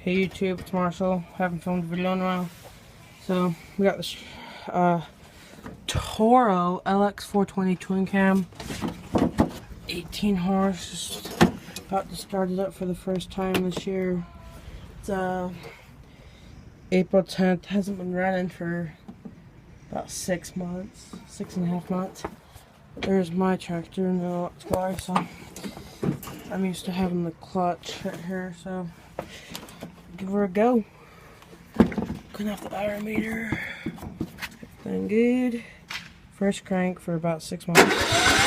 Hey YouTube, it's Marshall. Haven't filmed a video in a while. So we got this Toro LX420 twin cam, 18 horse. Just about to start it up for the first time this year. It's April 10th. Hasn't been running for about 6 months, 6.5 months. There's my tractor and the Lawnmower, so I'm used to having the clutch right here, so give her a go. Gonna have the hour meter. Everything good. First crank for about 6 months.